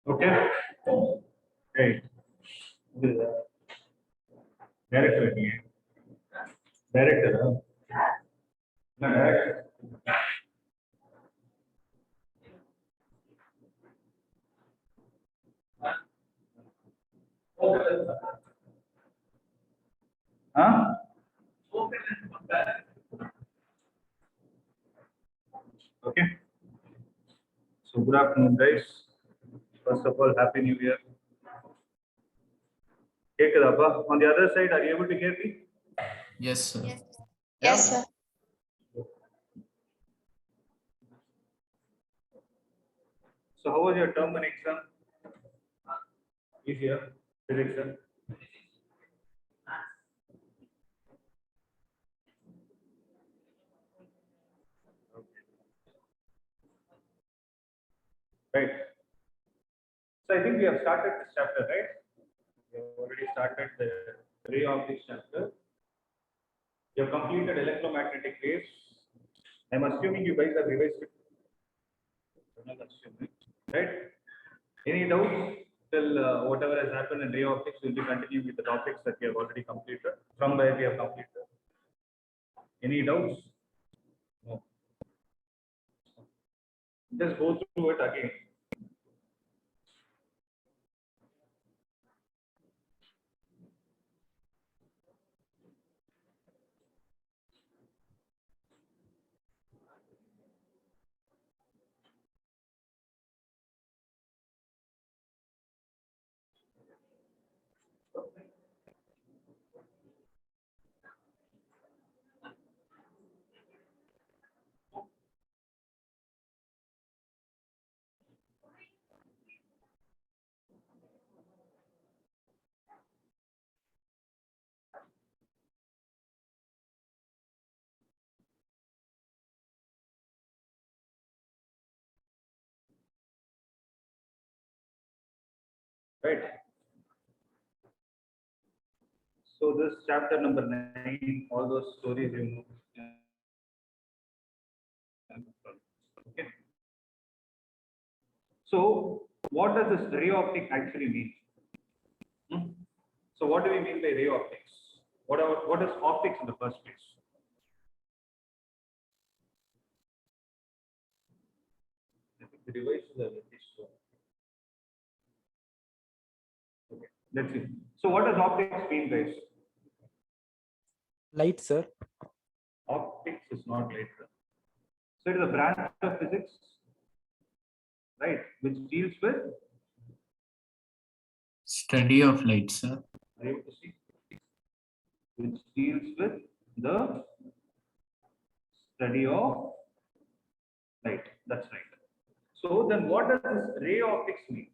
Okay. Right. Director. Director. No, director. Huh? Okay. So good afternoon, guys. First of all, Happy New Year. On the other side, are you able to hear me? Yes, sir. Yes, sir. So how was your term and exam? Easier. Physics, sir. Right. So I think we have started this chapter, right? We have already started the ray optics chapter. You have completed electromagnetic waves. I'm assuming you guys have revised it. I'm not assuming, right? Any doubts till whatever has happened in ray optics? Will be continuing with the topics that we have already completed from where we have completed. Any doubts? No. Just go through it again. Right. So this chapter number 9, all those stories you know. Okay. So what does this ray optic actually mean? So what do we mean by ray optics? What is optics in the first place? I think the devices are very slow. Okay, let's see. So what does optics mean, guys? Light, sir. Optics is not light. So it is a branch of physics, right, which deals with Study of light, sir. are you able to see? Which deals with the study of light. That's right. So then what does this ray optics mean?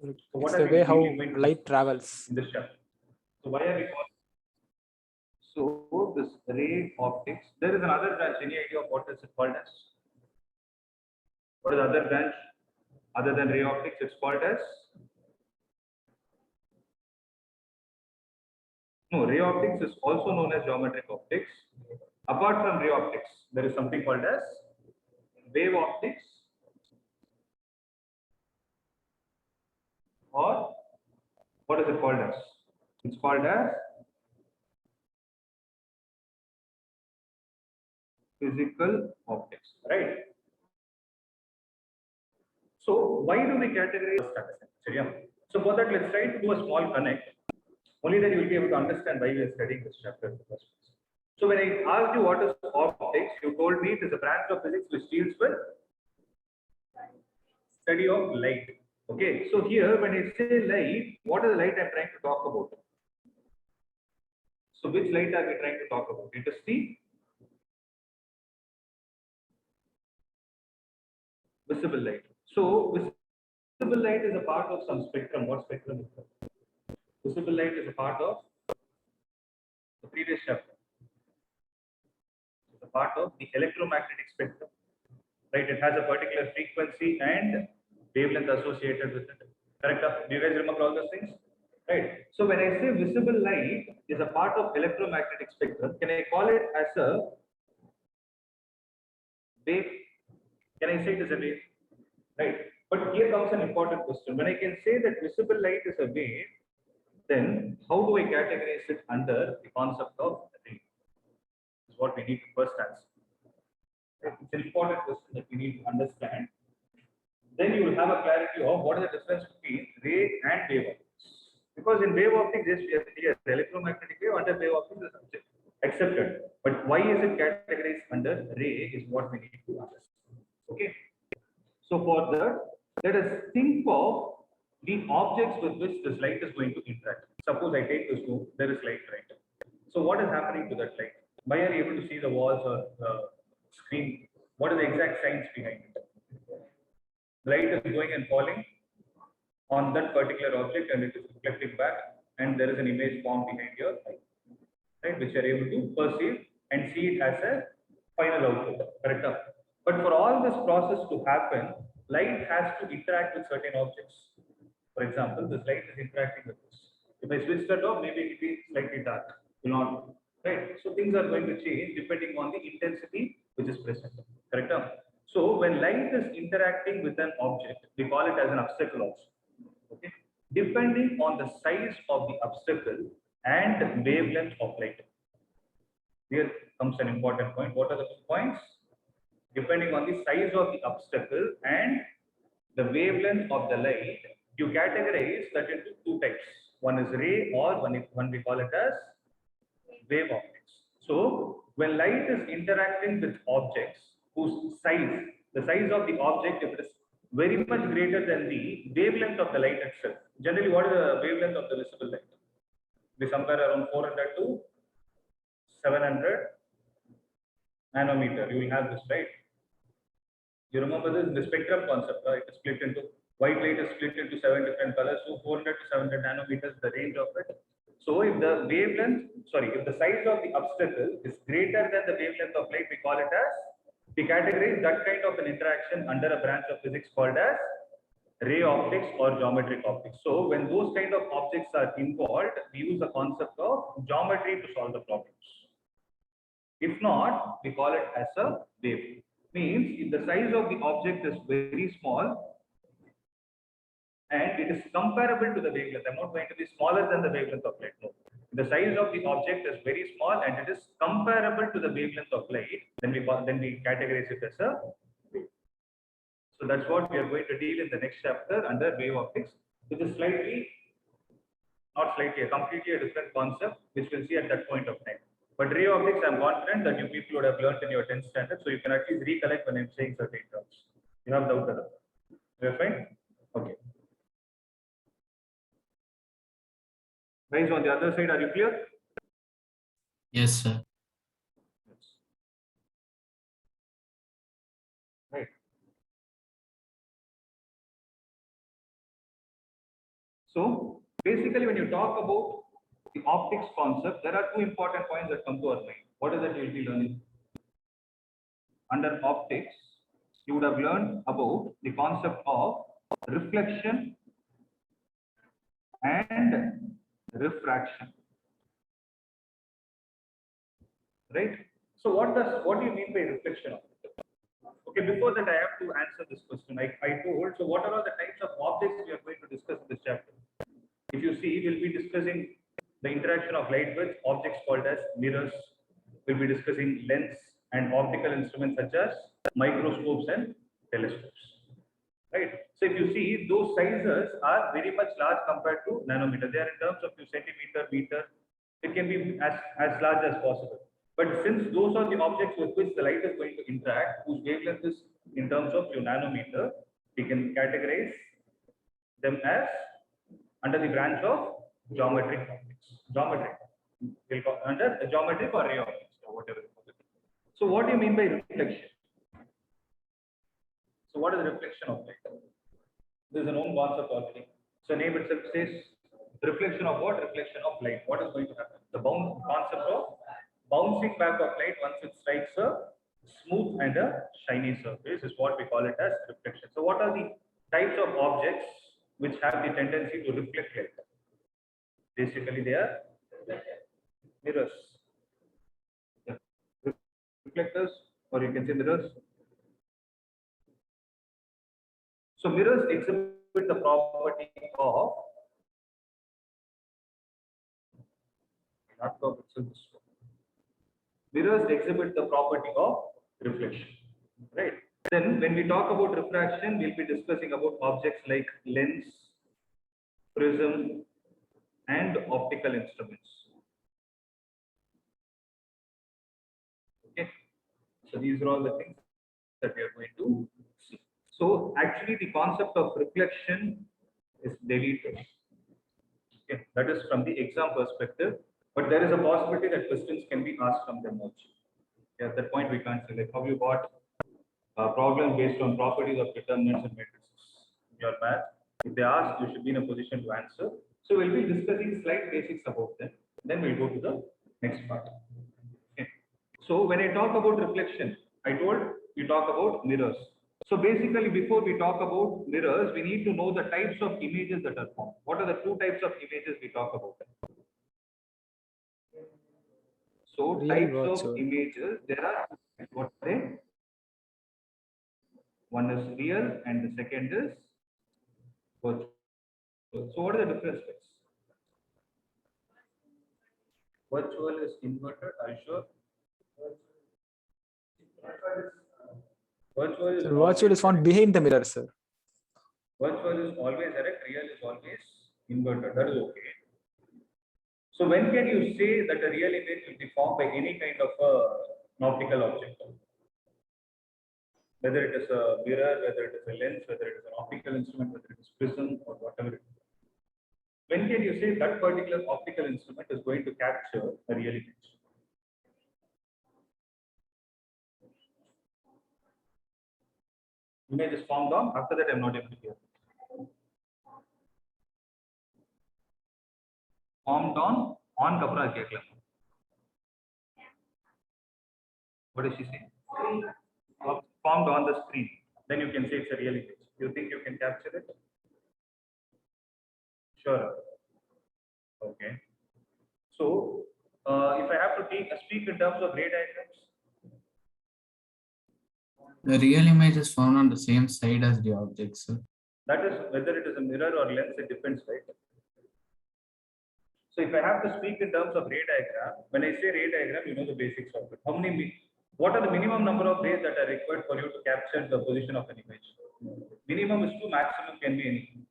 So It's the way how light travels. in this chapter? So why are we calling? So this ray optics, there is another branch. Any idea of what is it called as? What is the other branch other than ray optics? It's called as no. Ray optics is also known as geometric optics. Apart from ray optics, there is something called as wave optics, or what is it called as? It's called as physical optics, right? So why do we categorize status? So for that, let's try to do a small connect. Only then you will be able to understand why we are studying this chapter in the first place. So when I asked you what is optics, you told me it is a branch of physics which deals with study of light. Okay, so here when I say light, what is the light I'm trying to talk about? So which light are we trying to talk about? It is the visible light. So visible light is a part of some spectrum. What spectrum is that? Visible light is a part of the previous chapter. It's a part of the electromagnetic spectrum. Right? It has a particular frequency and wavelength associated with it. Correct? Do you guys remember all those things? Right. So when I say visible light is a part of electromagnetic spectrum, can I call it as a wave? Can I say it as a wave? Right. But here comes an important question. When I can say that visible light is a wave, then how do I categorize it under the concept of ray? Is what we need to first answer. It's an important question that we need to understand. Then you will have a clarity of what is the difference between ray and wave optics. Because in wave optics, yes, we are clear, the electromagnetic wave under wave optics is accepted. But why is it categorized under ray is what we need to understand. Okay. So for that, let us think of the objects with which this light is going to interact. Suppose I take this room, there is light, right? So what is happening to that light? Why are you able to see the walls or the screen? What is the exact science behind it? Light is going and falling on that particular object and it is reflecting back, and there is an image formed behind your eye, right, which you are able to perceive and see it as a final output. Correct? But for all this process to happen, light has to interact with certain objects. For example, this light is interacting with this. If I switch that off, maybe it will be slightly dark. Will not. Right? So things are going to change depending on the intensity which is present. Correct? So when light is interacting with an object, we call it as an obstacle also. Okay? Depending on the size of the obstacle and wavelength of light. Here comes an important point. What are the 2 points? Depending on the size of the obstacle and the wavelength of the light, you categorize that into 2 types. One is ray, or one we call it as wave optics. So when light is interacting with objects whose size, the size of the object, if it is very much greater than the wavelength of the light itself. Generally, what is the wavelength of the visible light? Be somewhere around 400 to 700 nanometer. You will have this, right? You remember this, the spectrum concept, right? It's split into, white light is split into 7 different colors. So 400 to 700 nanometers is the range of it. So if the if the size of the obstacle is greater than the wavelength of light, we call it as, we categorize that kind of an interaction under a branch of physics called as ray optics or geometric optics. So when those kind of objects are involved, we use the concept of geometry to solve the problems. If not, we call it as a wave. Means if the size of the object is very small and it is comparable to the wavelength, I'm not going to be smaller than the wavelength of light. No. The size of the object is very small and it is comparable to the wavelength of light, then we categorize it as a wave. So that's what we are going to deal in the next chapter under wave optics, which is a completely different concept, which we'll see at that point of time. But ray optics, I'm confident that you people would have learned in your 10th standard, so you can at least recollect when I'm saying certain terms. You have doubt about that? We're fine? Okay. Guys, on the other side, are you clear? Yes, sir. Yes. Right. So basically, when you talk about the optics concept, there are 2 important points that come to our mind. What is that you'll be learning? Under optics, you would have learned about the concept of reflection and refraction. Right? So what do you mean by reflection? Okay, before that, I have to answer this question. I told, so what are all the types of objects we are going to discuss in this chapter? If you see, we'll be discussing the interaction of light with objects called as mirrors. We'll be discussing lens and optical instruments such as microscopes and telescopes. Right? So if you see, those sizes are very much large compared to nanometer. They are in terms of few centimeter, meter. It can be as large as possible. But since those are the objects with which the light is going to interact, whose wavelength is in terms of few nanometer, we can categorize them as under the branch of geometric optics. Geometric. We'll call under geometric or ray optics or whatever you call it. So what do you mean by reflection? So what is reflection of light? This is a known concept already. So name itself says reflection of what? Reflection of light. What is going to happen? The concept of bouncing back of light once it strikes a smooth and a shiny surface is what we call it as reflection. So what are the types of objects which have the tendency to reflect light? Basically, they are mirrors. Yeah. Reflectors, or you can say mirrors. So mirrors exhibit the property of mirrors exhibit the property of reflection, right? Then when we talk about refraction, we'll be discussing about objects like lens, prism, and optical instruments. Okay, so these are all the things that we are going to see. So actually the concept of reflection is deleted. Okay, that is from the exam perspective, but there is a possibility that questions can be asked from them also. Yeah, at that point we can't say like how you got problems based on properties of determinants and matrices in your math. If they ask, you should be in a position to answer. So we'll be discussing slight basics about them. Then we'll go to the next part. Okay. So when I talk about reflection, I told you talk about mirrors. So basically, before we talk about mirrors, we need to know the types of images that are formed. What are the two types of images we talk about? So Real types virtual. of images, there are what are they? One is real and the second is virtual. So what are the differences? Virtual is inverted, are you sure? Virtual is So virtual is found behind the mirror, sir. Virtual is always direct, real is always inverted. That is okay. So when can you say that a real image will be formed by any kind of an optical object? Whether it is a mirror, whether it is a lens, whether it is an optical instrument, whether it is prism or whatever it is. When can you say that particular optical instrument is going to capture a real image? Image is formed on, after that I'm not able to hear. Formed on kapra kekla. What is she saying? Formed on the screen. Then you can say it's a real image. You think you can capture it? Sure. Okay. So if I have to speak in terms of ray diagrams, The real image is found on the same side as the object, sir. that is whether it is a mirror or lens, it depends, right? So if I have to speak in terms of ray diagram, when I say ray diagram, you know the basics of it. What are the minimum number of rays that are required for you to capture the position of an image? Minimum is 2, maximum can be anything.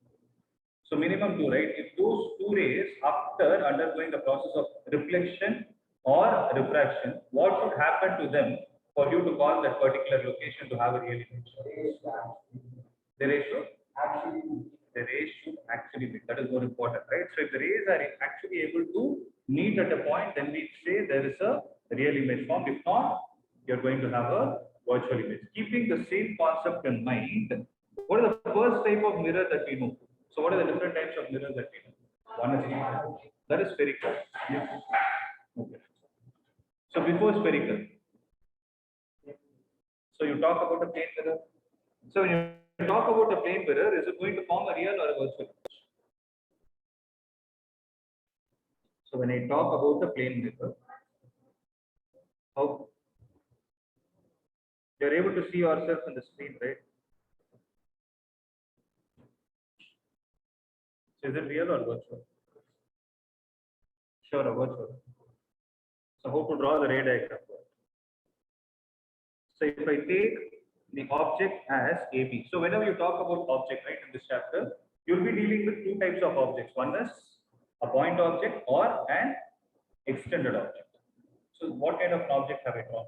So minimum 2, right? If those 2 rays, after undergoing the process of reflection or refraction, what should happen to them for you to call that particular location to have a real image? The ratio? The rays should actually meet. That is more important, right? So if the rays are actually able to meet at a point, then we say there is a real image formed. If not, you're going to have a virtual image. Keeping the same concept in mind, what is the first type of mirror that we know? So what are the different types of mirrors that we know? One is that is spherical. Yes. Okay. So before spherical, so you talk about a plane mirror. So when you talk about a plane mirror, is it going to form a real or a virtual? So when I talk about the plane mirror, how you're able to see yourself on the screen, right? So is it real or virtual? Sure, a virtual. So how to draw the ray diagram? So if I take the object as AB. So whenever you talk about object, right, in this chapter, you'll be dealing with two types of objects. One is a point object or an extended object. So what kind of an object have I drawn?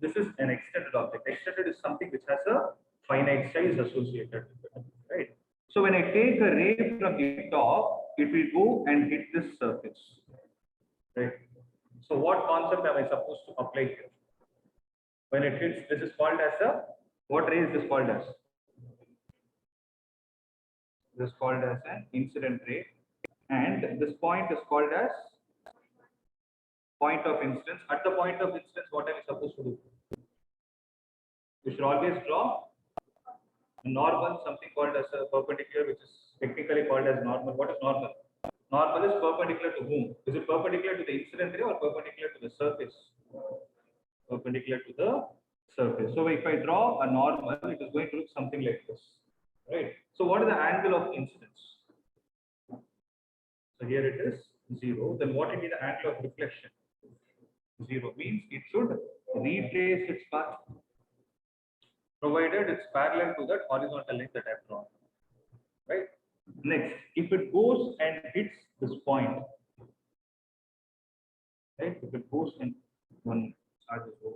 This is an extended object. Extended is something which has a finite size associated with it, right? So when I take a ray from the top, it will go and hit this surface, right? So what concept am I supposed to apply here? When it hits, this is called as a, what ray is this called as? This is called as an incident ray, and this point is called as point of incidence. At the point of incidence, what am I supposed to do? You should always draw a normal, something called as a perpendicular, which is technically called as normal. What is normal? Normal is perpendicular to whom? Is it perpendicular to the incident ray or perpendicular to the surface? Perpendicular to the surface. So if I draw a normal, it is going to look something like this, right? So what is the angle of incidence? So here it is 0. Then what will be the angle of reflection? 0 means it should retrace its path, provided it's parallel to that horizontal line that I've drawn, right? Next, if it goes and hits this point, right? If it goes and one charges over.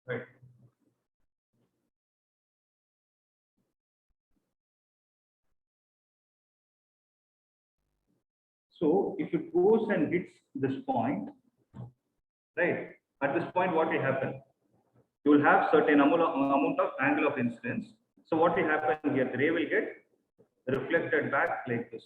Right. So if it goes and hits this point, right? At this point, what will happen? You will have certain amount of angle of incidence. So what will happen here? The ray will get reflected back like this,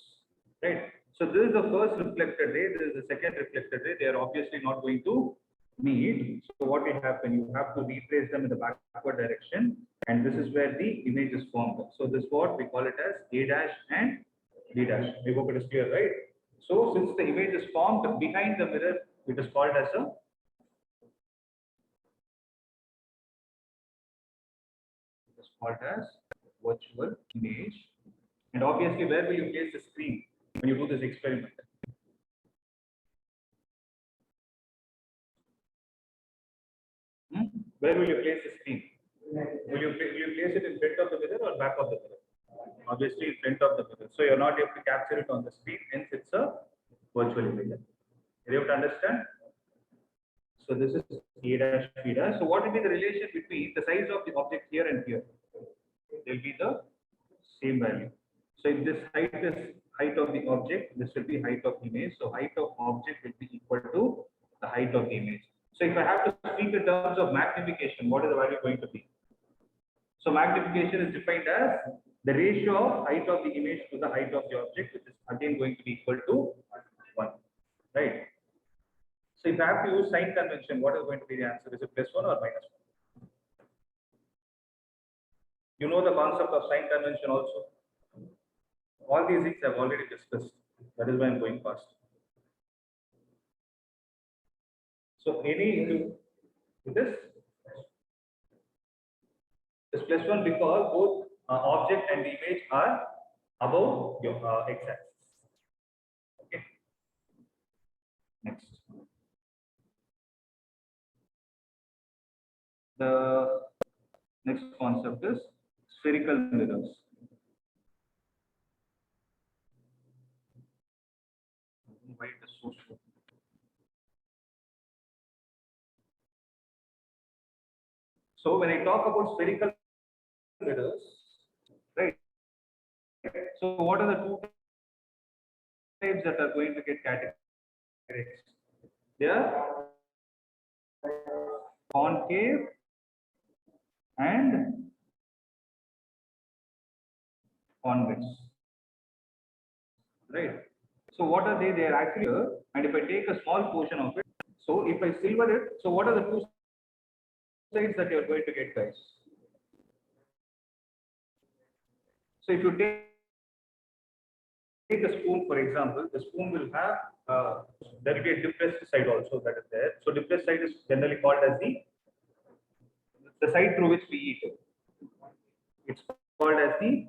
right? So this is the first reflected ray. This is the second reflected ray. They are obviously not going to meet. So what will happen? You have to replace them in the backward direction, and this is where the image is formed. So this is what we call it as A dash and B dash. I hope it is clear, right? So since the image is formed behind the mirror, it is called as a virtual image. And obviously, where will you place the screen when you do this experiment? Where will you place the screen? Will you place it in front of the mirror or back of the mirror? Obviously, in front of the mirror. So you're not able to capture it on the screen, hence it's a virtual image. You have to understand. So this is A dash B dash. So what will be the relation between the size of the object here and here? There will be the same value. So if this height is height of the object, this will be height of image. So height of object will be equal to the height of the image. So if I have to speak in terms of magnification, what is the value going to be? So magnification is defined as the ratio of height of the image to the height of the object, which is again going to be equal to 1, right? So if I have to use sign convention, what is going to be the answer? Is it +1 or -1? You know the concept of sign convention also. All these things I've already discussed. That is why I'm going fast. So any into this is +1 because both object and the image are above your x-axis. Okay. Next. The next concept is spherical mirrors. Why it is so slow? So when I talk about spherical mirrors, right? So what are the two types that are going to get categorized? They are concave and convex, right? So what are they? They are actually here, and if I take a small portion of it, so if I silver it, so what are the two sides that you are going to get, guys? So if you take a spoon, for example, the spoon will have there will be a depressed side also that is there. So depressed side is generally called as the side through which we eat. It's called as the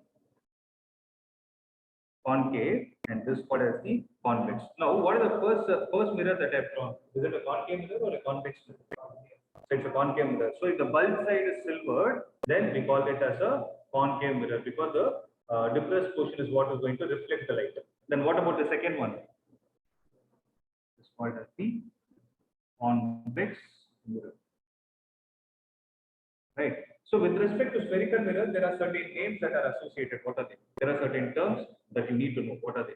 concave, and this is called as the convex. Now, what is the first mirror that I've drawn? Is it a concave mirror or a convex mirror? So it's a concave mirror. So if the bulb side is silvered, then we call it as a concave mirror because the depressed portion is what is going to reflect the light. Then what about the second one? It's called as the convex mirror. Right. So with respect to spherical mirror, there are certain names that are associated. What are they? There are certain terms that you need to know. What are they?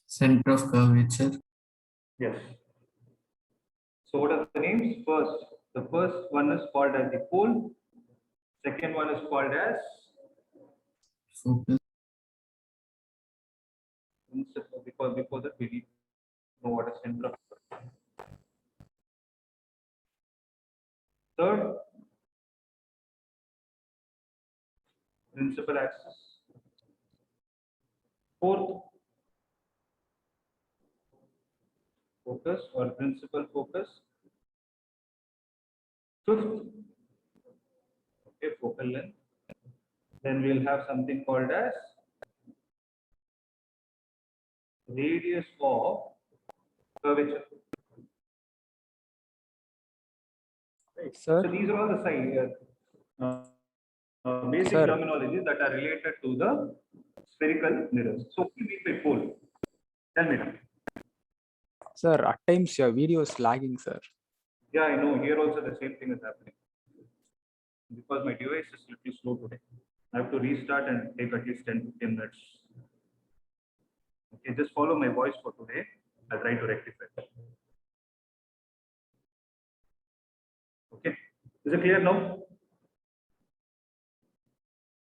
Center of curvature. Yes. So what are the names? The first one is called as the pole. Second one is called as Focus. because before that we need to know what is center of curvature. Third, principal axis. Fourth, focus or principal focus. Fifth, okay, focal length. Then we'll have something called as radius of curvature. Right. Sir? So these are all the basic Sir. terminologies that are related to the spherical mirrors. So what do you mean by pole? Tell me now. Sir, at times your video is lagging, sir. Yeah, I know. Here also the same thing is happening. Because my device is a little slow today. I have to restart and take at least 10-15 minutes. Okay, just follow my voice for today. I'll try to rectify that. Okay, is it clear now?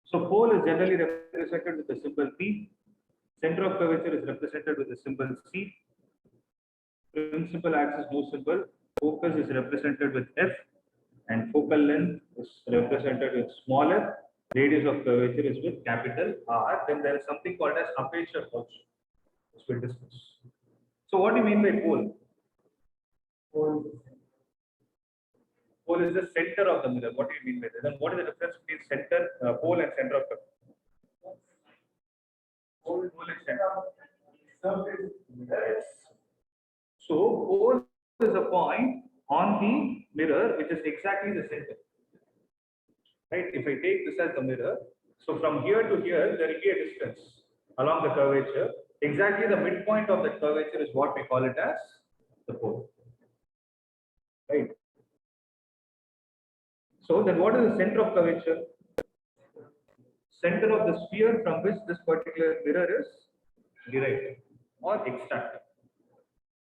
So pole is generally represented with the symbol P. Center of curvature is represented with the symbol C. Principal axis no symbol. Focus is represented with F, and focal length is represented with small f. Radius of curvature is with capital R. Then there is something called as aperture also, which we'll discuss. So what do you mean by pole? Pole is the center of the mirror. What do you mean by that? Then what is the difference between pole and center of curvature? Pole and center. Yes. So pole is a point on the mirror which is exactly the center. Right? If I take this as the mirror, so from here to here there will be a distance along the curvature. Exactly the midpoint of the curvature is what we call it as the pole. Right? So then what is the center of curvature? Center of the sphere from which this particular mirror is derived or extracted.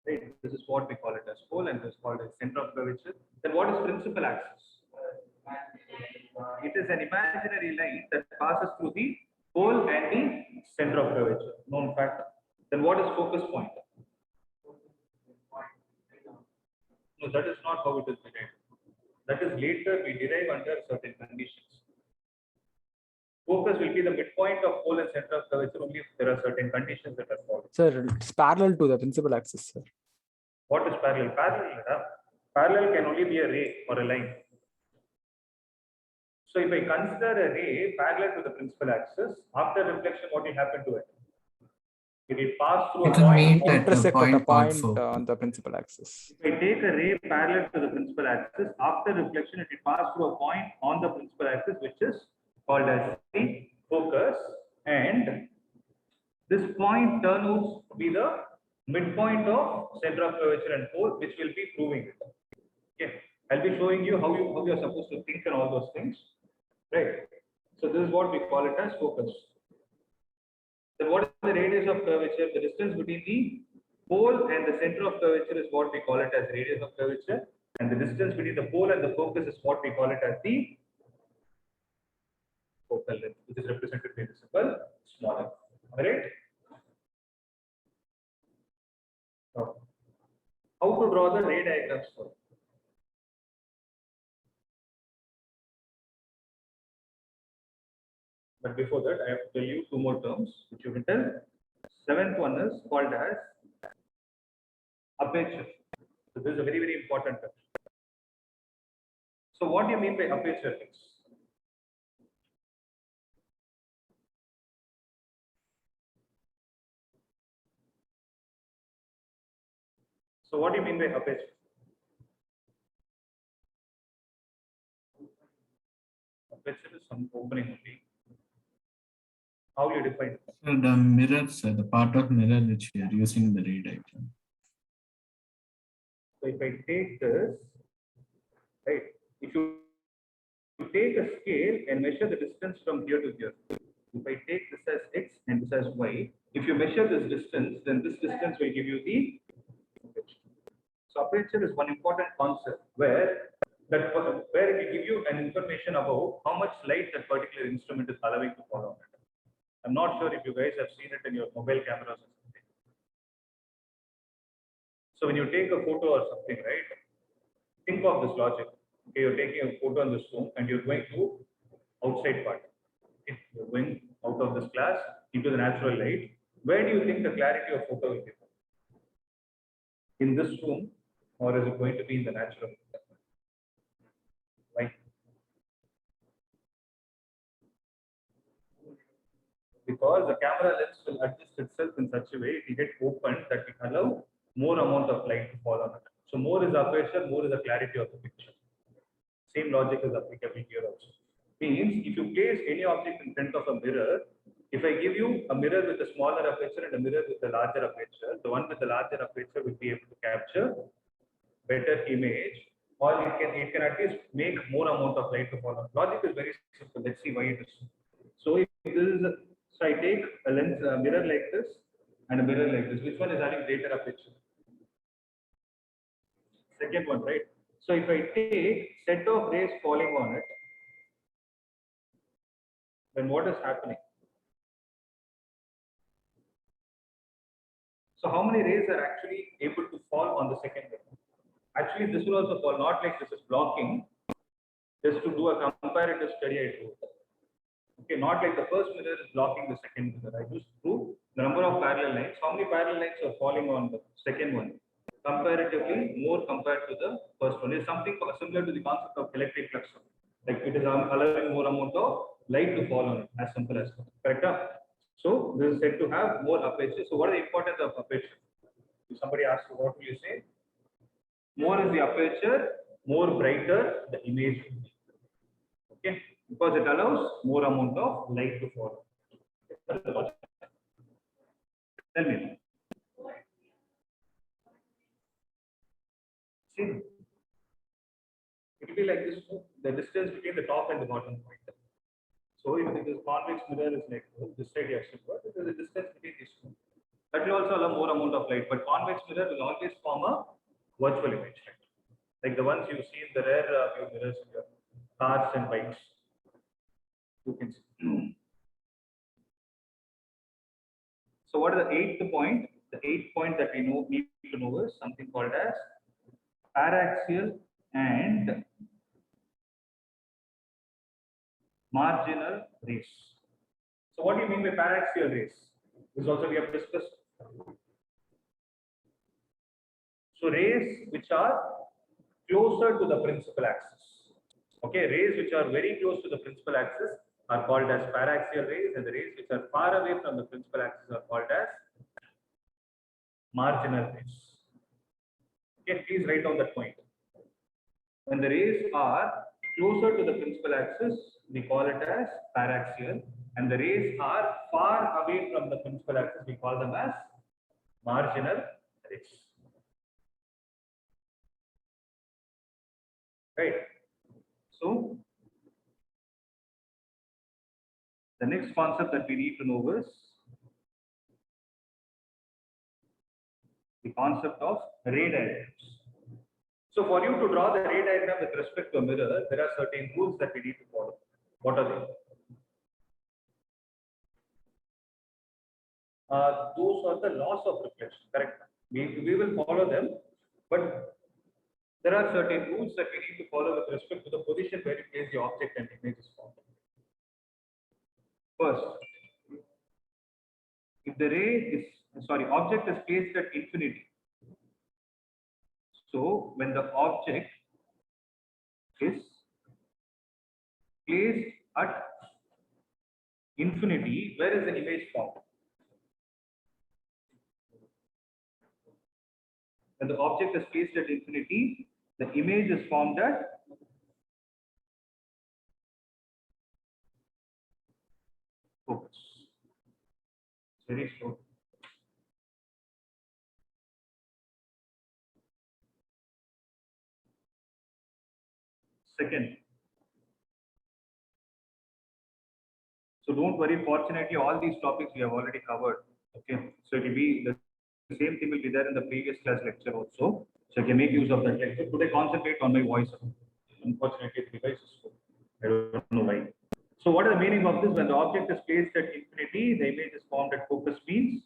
Right? This is what we call it as pole, and this is called as center of curvature. Then what is principal axis? It is an imaginary line that passes through the pole and the center of curvature, known fact. Then what is focus point? No, that is not how it is derived. That is later we derive under certain conditions. Focus will be the midpoint of pole and center of curvature only if there are certain conditions that are followed. Sir, it's parallel to the principal axis, sir. What is parallel? Parallel can only be a ray or a line. So if I consider a ray parallel to the principal axis, after reflection, what will happen to it? It will pass through It a will point. meet at Intersect at a point point four. on the principal axis. If I take a ray parallel to the principal axis, after reflection, it will pass through a point on the principal axis, which is called as the focus. And this point turns out to be the midpoint of center of curvature and pole, which will be proving it. Okay, I'll be showing you how you are supposed to think and all those things. Right. So this is what we call it as focus. Then what is the radius of curvature? The distance between the pole and the center of curvature is what we call it as radius of curvature, and the distance between the pole and the focus is what we call it as the focal length, which is represented by the symbol smaller. Alright. How to draw the ray diagrams for? But before that, I have to tell you two more terms which you can tell. Seventh one is called as aperture. So this is a very, very important term. So what do you mean by aperture? So what do you mean by aperture? Aperture is some opening only. How will you define it? So the mirrors, the part of mirror which we are using the ray diagram. So if I take this, right, if you take a scale and measure the distance from here to here, if I take this as x and this as y, if you measure this distance, then this distance will give you the aperture. So aperture is one important concept where it will give you an information about how much light that particular instrument is allowing to fall on it. I'm not sure if you guys have seen it in your mobile cameras or something. So when you take a photo or something, right? Think of this logic. Okay, you're taking a photo in this room and you're going to outside part. Okay, you're going out of this glass into the natural light. Where do you think the clarity of photo will be? In this room, or is it going to be in the natural light? Because the camera lens will adjust itself in such a way it will get opened that it allow more amount of light to fall on it. So more is aperture, more is the clarity of the picture. Same logic is applicable here also. Means if you place any object in front of a mirror, if I give you a mirror with a smaller aperture and a mirror with a larger aperture, the one with the larger aperture will be able to capture better image, or it can at least make more amount of light to fall on. Logic is very simple. Let's see why it is. So if this is so I take a lens, a mirror like this and a mirror like this. Which one is having greater aperture? Second one, right? So if I take set of rays falling on it, then what is happening? So how many rays are actually able to fall on the second ray? Actually, this will also fall, not like this is blocking. Just to do a comparative study, I do. Okay, not like the first mirror is blocking the second mirror. I just prove the number of parallel lines. How many parallel lines are falling on the second one? Comparatively more compared to the first one. It's something similar to the concept of electric flux. Like it is allowing more amount of light to fall on it, as simple as that. Correct? So this is said to have more aperture. So what is the importance of aperture? If somebody asks you, what will you say? More is the aperture, more brighter the image will be. Okay, because it allows more amount of light to fall. Tell me. See, it will be like this, the distance between the top and the bottom point. So if this convex mirror is like this side you have silver, there is a distance between these two. That will also allow more amount of light, but convex mirror will always form a virtual image, right? Like the ones you see in the rare view mirrors in your cars and bikes. You can see. So what is the eighth point? The eighth point that we need to know is something called as paraxial and marginal rays. So what do you mean by paraxial rays? This also we have discussed. So rays which are closer to the principal axis. Okay, rays which are very close to the principal axis are called as paraxial rays, and the rays which are far away from the principal axis are called as marginal rays. Okay, please write down that point. When the rays are closer to the principal axis, we call it as paraxial, and the rays are far away from the principal axis, we call them as marginal rays. Right. So the next concept that we need to know is the concept of ray diagrams. So for you to draw the ray diagram with respect to a mirror, there are certain rules that we need to follow. What are they? Those are the laws of reflection, correct? We will follow them, but there are certain rules that we need to follow with respect to the position where you place the object and image is formed. First, if the object is placed at infinity. So when the object is placed at infinity, where is the image formed? When the object is placed at infinity, the image is formed at focus. Very slow. Second, so don't worry, fortunately all these topics we have already covered. Okay, so it will be the same thing will be there in the previous class lecture also. So I can make use of that lecture. Today concentrate on my voice. Unfortunately, the device is slow. I don't know why. So what is the meaning of this? When the object is placed at infinity, the image is formed at focus means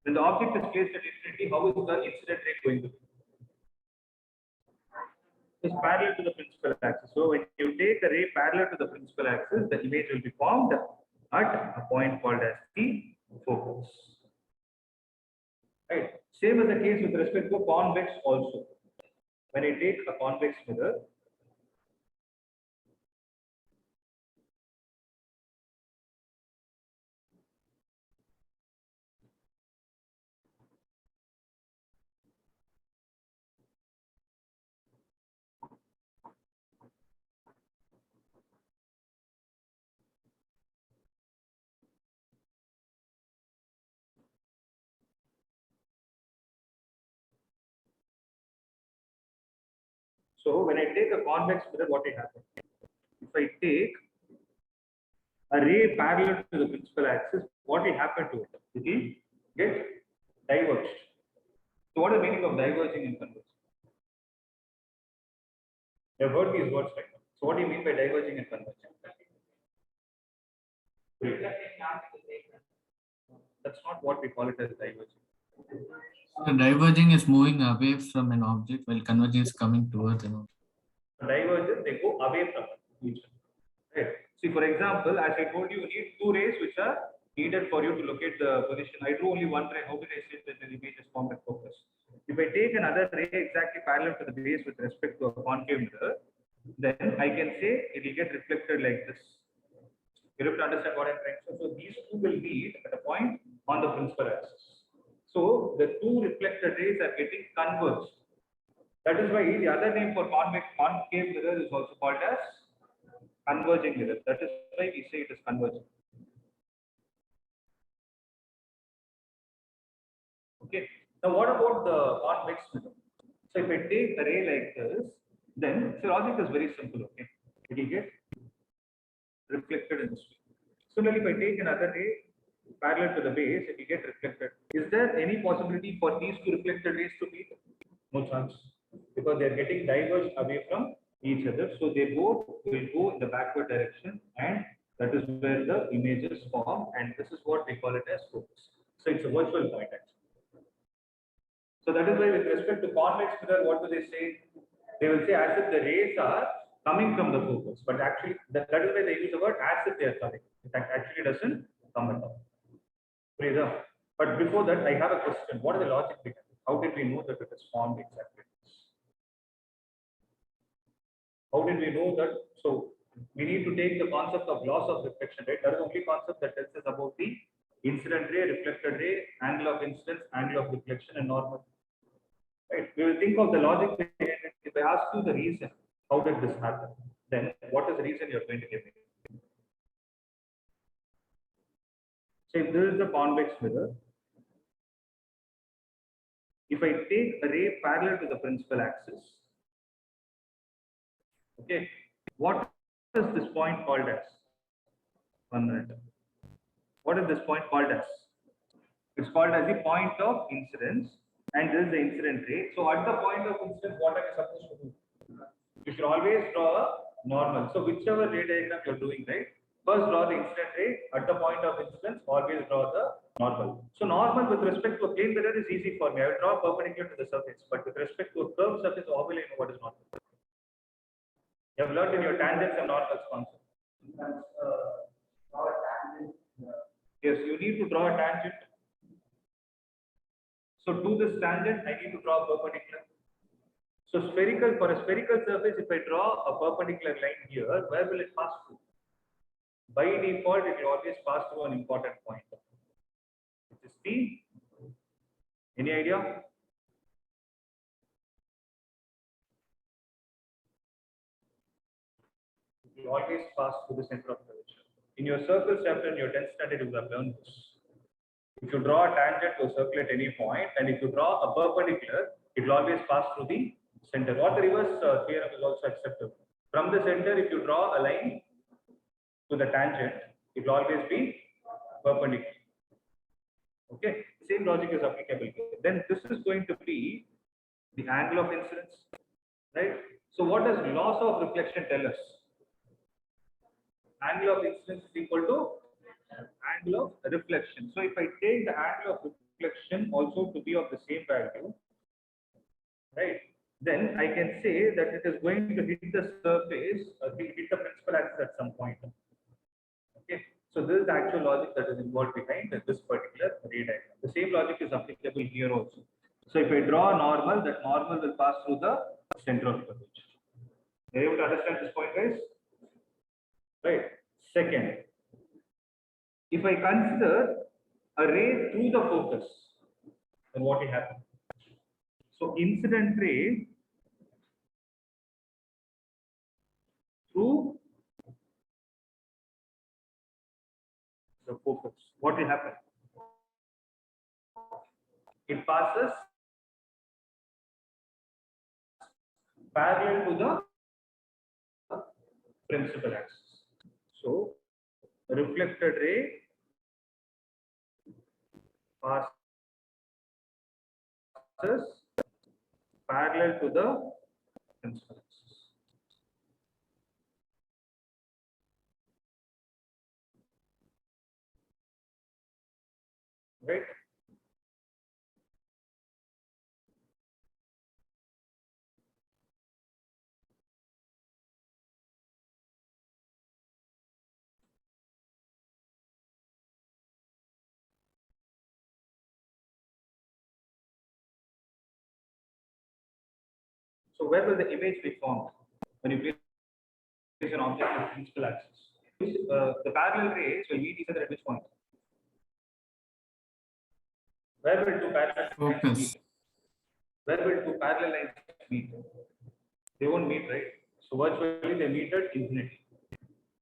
when the object is placed at infinity, how is the incident ray going to be? It's parallel to the principal axis. So when you take a ray parallel to the principal axis, the image will be formed at a point called as the focus. Right. Same is the case with respect to convex also. When I take a convex mirror, so when I take a convex mirror, what will happen? If I take a ray parallel to the principal axis, what will happen to it? It will get diverged. So what is the meaning of diverging and converging? You have heard these words, right? So what do you mean by diverging and converging? That's not what we call it as diverging. So diverging is moving away from an object while converging is coming towards an object. Divergence, they go away from each other. Right. See, for example, as I told you, you need two rays which are needed for you to locate the position. I drew only one ray. How did I say that the image is formed at focus? If I take another ray exactly parallel to the base with respect to a concave mirror, then I can say it will get reflected like this. You have to understand what I'm trying to say. So these two will meet at a point on the principal axis. So the two reflected rays are getting converged. That is why the other name for concave mirror is also called as converging mirror. That is why we say it is converging. Okay. Now what about the convex mirror? So if I take a ray like this, then the logic is very simple. Okay, it will get reflected in this way. Similarly, if I take another ray parallel to the base, it will get reflected. Is there any possibility for these two reflected rays to meet? No chance, because they are getting diverged away from each other. So they both will go in the backward direction, and that is where the images form. And this is what we call it as focus. So it's a virtual point actually. So that is why with respect to convex mirror, what do they say? They will say as if the rays are coming from the focus, but actually that is why they use the word as if they are coming. It actually doesn't come at all. But before that, I have a question. What is the logic behind it? How did we know that it is formed exactly? How did we know that? So we need to take the concept of loss of reflection, right? That is the only concept that tells us about the incident ray, reflected ray, angle of incidence, angle of reflection, and normal. Right? We will think of the logic behind it. If I ask you the reason, how did this happen? Then what is the reason you're going to give me? So if this is the convex mirror, if I take a ray parallel to the principal axis, okay, what is this point called as? 1 minute. What is this point called as? It's called as the point of incidence, and this is the incident ray. So at the point of incidence, what are you supposed to do? You should always draw a normal. So whichever ray diagram you're doing, right? First draw the incident ray, at the point of incidence, always draw the normal. So normal with respect to a plane mirror is easy for me. I will draw perpendicular to the surface, but with respect to a curved surface, how will I know what is normal? You have learned in your tangents and normals concept. Yes, you need to draw a tangent. So to this tangent, I need to draw a perpendicular. So for a spherical surface, if I draw a perpendicular line here, where will it pass through? By default, it will always pass through an important point, which is P. Any idea? It will always pass through the center of curvature. In your circle chapter, in your 10th standard, you will have learned this. If you draw a tangent to a circle at any point, and if you draw a perpendicular, it will always pass through the center. Or the reverse theorem is also acceptable. From the center, if you draw a line to the tangent, it will always be perpendicular. Okay, same logic is applicable here. Then this is going to be the angle of incidence, right? So what does loss of reflection tell us? Angle of incidence is equal to angle of reflection. So if I take the angle of reflection also to be of the same value, right, then I can say that it is going to hit the surface, hit the principal axis at some point. Okay, so this is the actual logic that is involved behind this particular ray diagram. The same logic is applicable here also. So if I draw a normal, that normal will pass through the center of curvature. Are you able to understand this point, guys? Right. Second, if I consider a ray through the focus, then what will happen? So incident ray through the focus, what will happen? It passes parallel to the principal axis. So reflected ray passes parallel to the principal axis. Right? So where will the image be formed when you place an object on the principal axis? The parallel rays will meet each other at which point? Where will two parallel lines Focus. meet? Where will two parallel lines meet? They won't meet, right? So virtually they meet at infinity.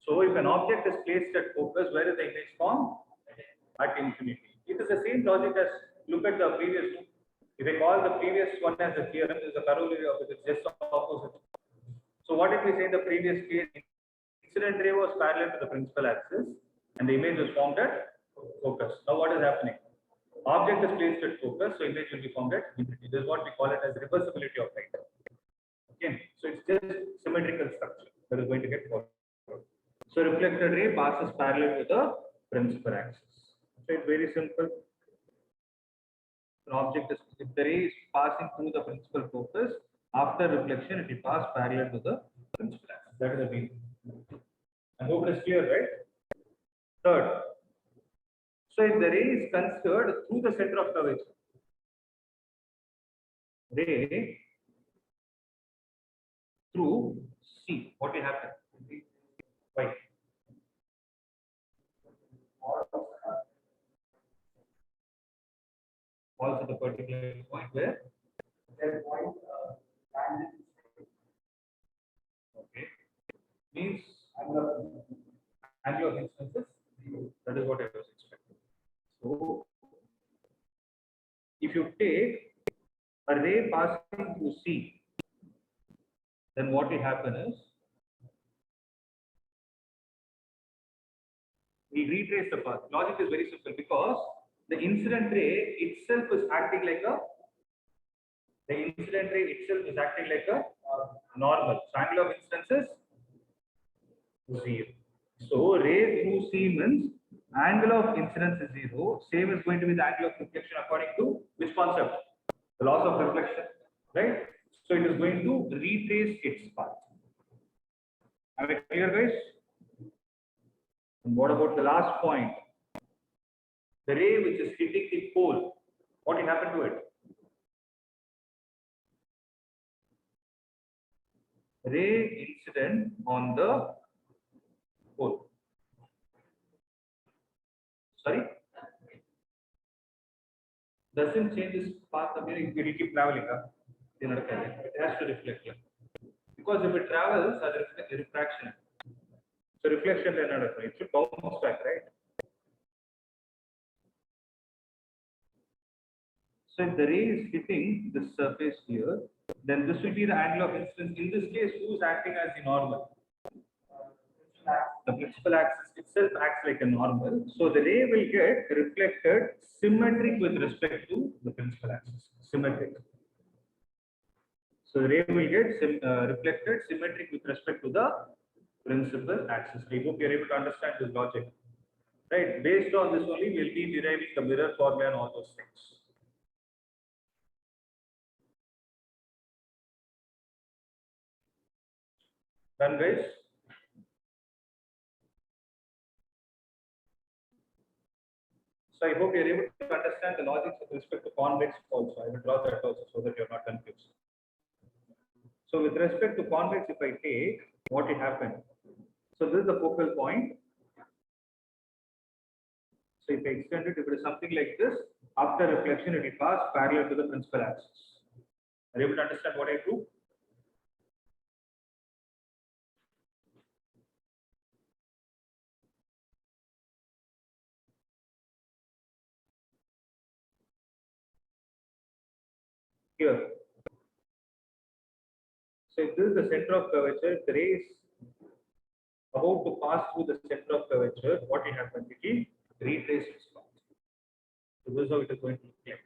So if an object is placed at focus, where is the image formed? At infinity. It is the same logic as look at the previous two. If I call the previous one as a theorem, is a corollary of it, it's just opposite. So what if we say in the previous case, incident ray was parallel to the principal axis and the image was formed at focus. Now what is happening? Object is placed at focus, so image will be formed at infinity. This is what we call it as reversibility of light. Okay, so it's just symmetrical structure that is going to get followed. So reflected ray passes parallel to the principal axis. So it's very simple. An object is, if the ray is passing through the principal focus, after reflection, it will pass parallel to the principal axis. That is the meaning. I hope it is clear, right? Third, so if the ray is considered through the center of curvature, ray through C, what will happen? Why? Also the particular point where okay means angle of instances. That is what I was expecting. So if you take a ray passing through C, then what will happen is we retrace the path. Logic is very simple because the incident ray itself is acting like a normal. So angle of incidence is 0. So ray through C means angle of incidence is 0. Same is going to be the angle of reflection according to which concept? The loss of reflection, right? So it is going to retrace its path. Am I clear, guys? And what about the last point? the ray which is hitting the pole, what will happen to it? Ray incident on the pole. Sorry? Doesn't change its path of it will keep traveling. It has to reflect here. Because if it travels as a refraction, so reflection it should bounce back, right? So if the ray is hitting the surface here, then this will be the angle of incidence. In this case, who is acting as the normal? The principal axis itself acts like a normal. So the ray will get reflected symmetric with respect to the principal axis. Symmetric. So the ray will get reflected symmetric with respect to the principal axis. I hope you are able to understand this logic. Right? Based on this only, we will be deriving the mirror formula and all those things. Done, guys? So I hope you are able to understand the logic with respect to convex also. I will draw that also so that you are not confused. So with respect to convex, if I take what will happen. So this is the focal point. So if I extend it, if it is something like this, after reflection, it will pass parallel to the principal axis. Are you able to understand what I do? Here. So if this is the center of curvature, the ray is about to pass through the center of curvature, what will happen? It will retrace its path. So this is how it is going to look like.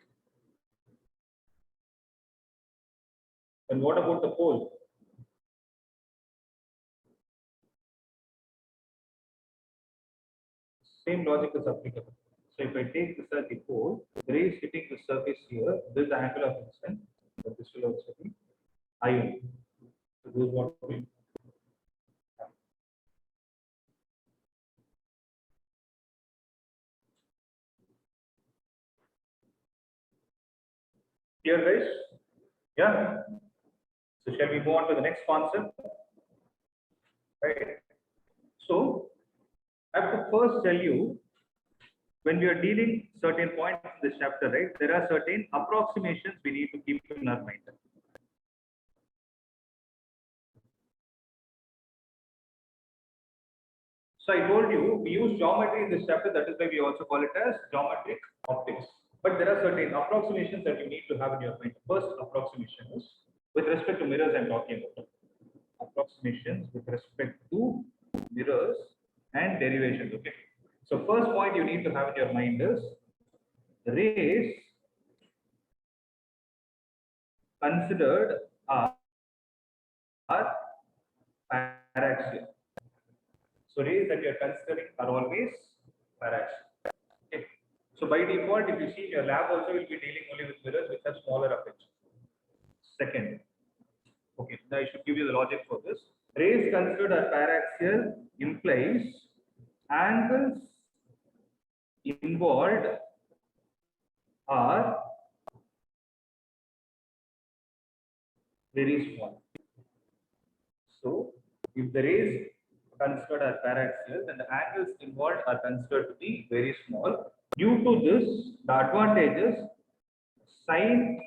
And what about the pole? Same logic is applicable. So if I take this as the pole, the ray is hitting the surface here. This is the angle of incidence, but this will also be I1. So this is what we have. Clear, guys? Yeah. So shall we move on to the next concept? Right. So I have to first tell you, when we are dealing certain points in this chapter, right, there are certain approximations we need to keep in our mind. So I told you we use geometry in this chapter, that is why we also call it as geometric optics. But there are certain approximations that you need to have in your mind. First approximation is with respect to mirrors I'm talking about. Approximations with respect to mirrors and derivations. Okay. So first point you need to have in your mind is rays considered are paraxial. So rays that you are considering are always paraxial. Okay. So by default, if you see your lab also will be dealing only with mirrors which have smaller aperture. Second, okay, now I should give you the logic for this. Rays considered as paraxial implies angles involved are very small. So if the rays considered as paraxial, then the angles involved are considered to be very small. Due to this, the advantage is sine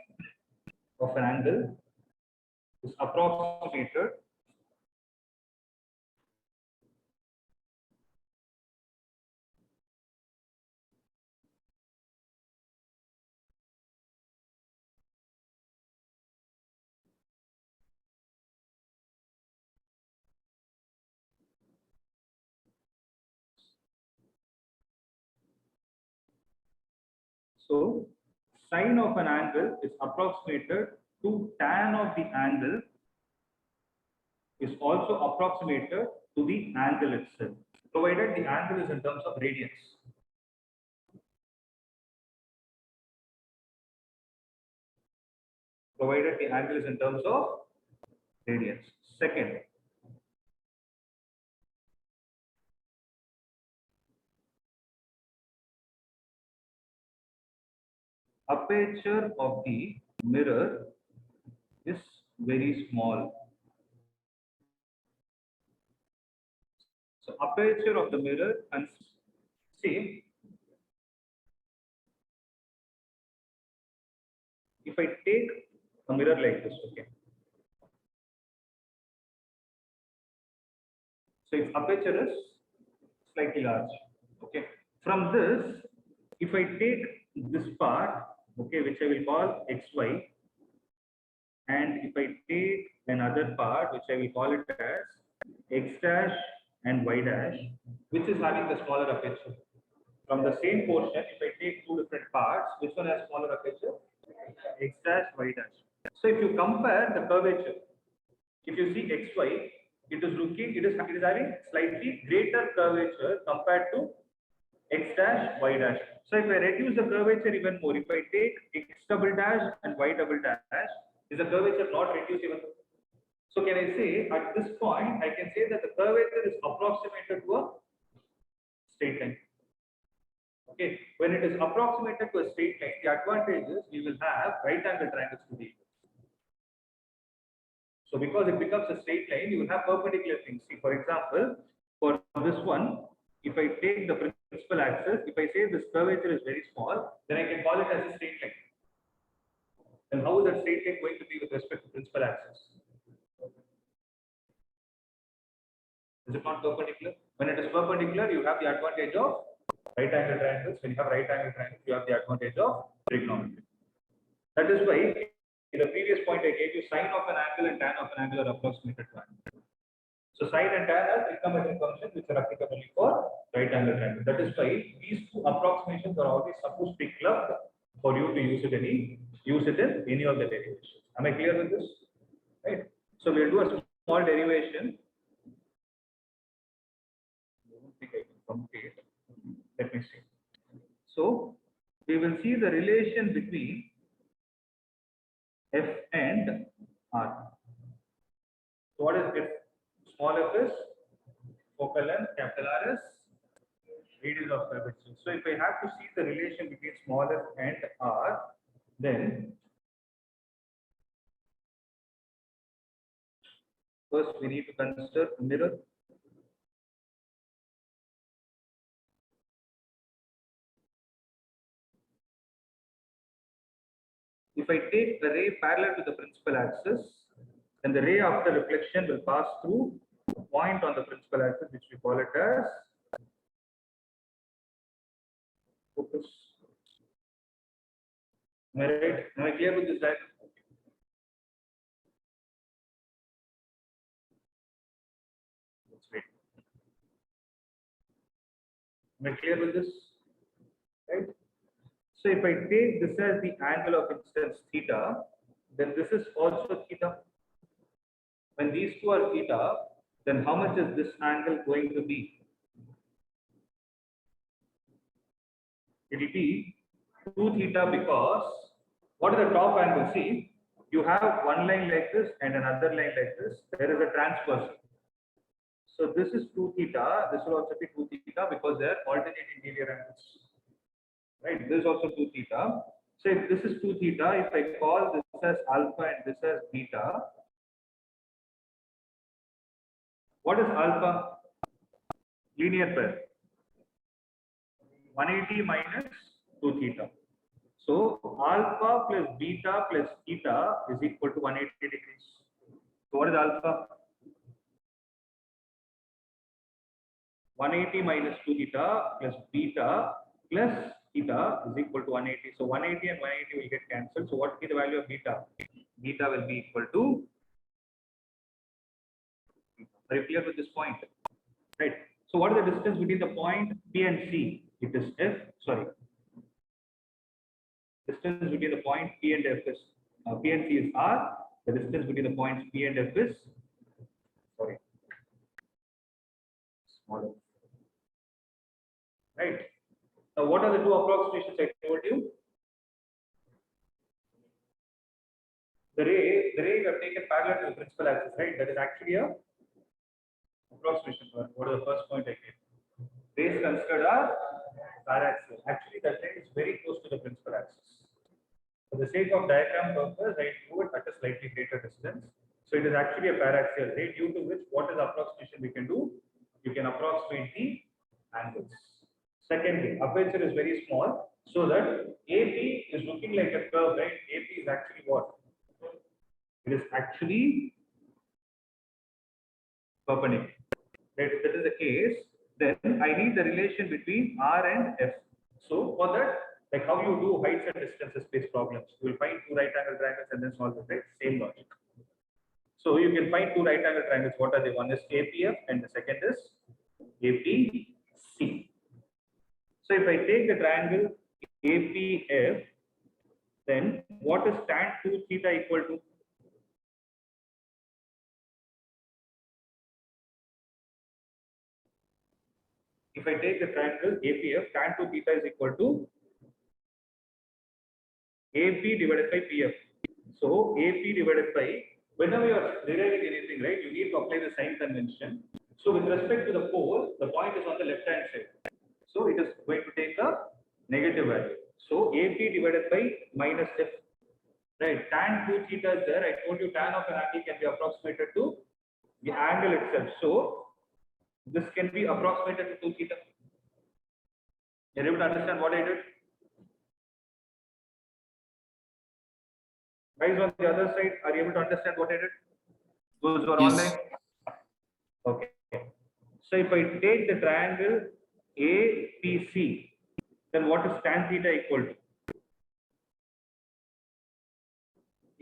of an angle is approximated so sine of an angle is approximated to tan of the angle is also approximated to the angle itself, provided the angle is in terms of radians. Provided the angle is in terms of radians. Second, aperture of the mirror is very small. So aperture of the mirror, and see, if I take a mirror like this, okay. So its aperture is slightly large. Okay. From this, if I take this part, okay, which I will call XY, and if I take another part, which I will call it as X dash and Y dash, which is having the smaller aperture. From the same portion, if I take two different parts, which one has smaller aperture? X dash, Y dash. So if you compare the curvature, if you see XY, it is having slightly greater curvature compared to X dash, Y dash. So if I reduce the curvature even more, if I take X double dash and Y double dash, is the curvature not reduced even more? So can I say at this point, I can say that the curvature is approximated to a straight line. Okay, when it is approximated to a straight line, the advantage is we will have right angle triangles to the equal. So because it becomes a straight line, you will have perpendicular things. See, for example, for this one, if I take the principal axis, if I say this curvature is very small, then I can call it as a straight line. Then how is that straight line going to be with respect to principal axis? Is it not perpendicular? When it is perpendicular, you have the advantage of right angle triangles. When you have right angle triangles, you have the advantage of trigonometry. That is why in the previous point I gave you sine of an angle and tan of an angle are approximated to angle. So sine and tan are trigonometric functions which are applicable for right angle triangle. That is why these two approximations are always supposed to be clubbed for you to use it in any of the derivations. Am I clear with this? Right. So we'll do a small derivation. I don't think I can complete. Let me see. So we will see the relation between F and R. So what is F? Small f is focal length, capital R is radius of curvature. So if I have to see the relation between small f and R, then first we need to consider a mirror. If I take the ray parallel to the principal axis, then the ray after reflection will pass through a point on the principal axis, which we call it as focus. Am I right? Am I clear with this diagram? Let's wait. Am I clear with this? Right? So if I take this as the angle of incidence theta, then this is also theta. When these two are theta, then how much is this angle going to be? It will be 2 theta, because what is the top angle? See, you have one line like this and another line like this. There is a transverse. So this is 2 theta. This will also be 2 theta because they are alternate interior angles. Right? This is also 2 theta. So if this is 2 theta, if I call this as alpha and this as beta, what is alpha? Linear pair. 180 minus 2 theta. So alpha plus beta plus theta is equal to 180 degrees. So what is alpha? 180 minus 2 theta plus beta plus theta is equal to 180. So 180 and 180 will get cancelled. So what will be the value of beta? Beta will be equal to. Are you clear with this point? Right. So what is the distance between the point P and C? It is F. Sorry. Distance between the point P and F is P and C is R. The distance between the points P and F is smaller. Right. Now, what are the two approximations I told you? The ray you have taken parallel to the principal axis, right? That is actually a approximation. What is the first point I gave? Rays considered are paraxial. Actually, that ray is very close to the principal axis. For the sake of diagram purpose, I do it at a slightly greater distance. So it is actually a paraxial ray, due to which what is the approximation we can do? You can approximate the angles. Secondly, aperture is very small, so that AP is looking like a curve, right? AP is actually what? It is actually perpendicular. Right? If that is the case, then I need the relation between R and F. So for that, like how you do heights and distances based problems, you will find two right angle triangles and then solve it, right? Same logic. So you can find two right angle triangles. What are they? One is APF and the second is APC. So if I take the triangle APF, then what is tan 2 theta equal to? If I take the triangle APF, tan 2 theta is equal to AP divided by PF. So AP divided by, whenever you are deriving anything, right, you need to apply the sign convention. So with respect to the pole, the point is on the left hand side. So it is going to take a negative value. So AP divided by minus F. Right, tan 2 theta is there. I told you tan of an angle can be approximated to the angle itself. So this can be approximated to 2 theta. You're able to understand what I did? Guys on the other side, are you able to understand what I did? Those who are Yes. online? Okay. So if I take the triangle APC, then what is tan theta equal to?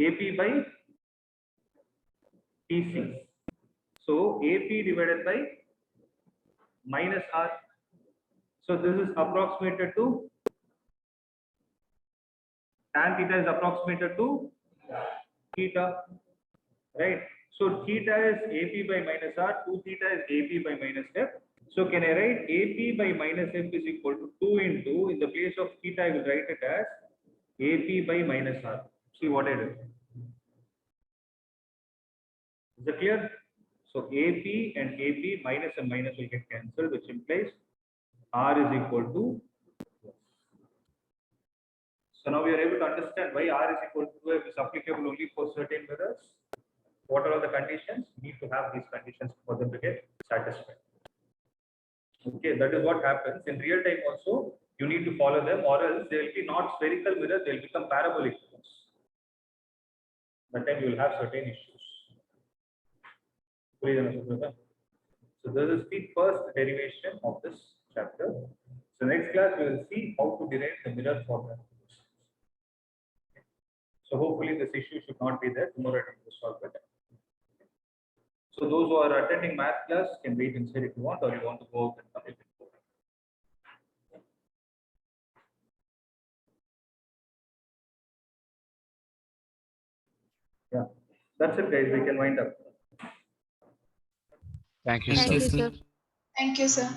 AP by PC. So AP divided by minus R. So this is approximated to, tan theta is approximated to theta, right? So theta is AP by minus R, 2 theta is AP by minus F. So can I write AP by minus F is equal to 2 into, in the place of theta I will write it as AP by minus R. See what I did. Is it clear? So AP and AP minus and minus will get cancelled, which implies R is equal to. So now we are able to understand why R is equal to F is applicable only for certain mirrors. What are all the conditions? You need to have these conditions for them to get satisfied. Okay, that is what happens in real time. Also, you need to follow them, or else they will be not spherical mirrors; they will become parabolic mirrors. That time you will have certain issues. So this is the first derivation of this chapter. So next class we will see how to derive the mirror formula. So hopefully this issue should not be there. Tomorrow I will solve it. So those who are attending math class can wait inside if you want, or you want to go out and come in. Yeah, that's it, guys. We can wind up. Thank you, Thank sir. you, sir. Thank you, sir.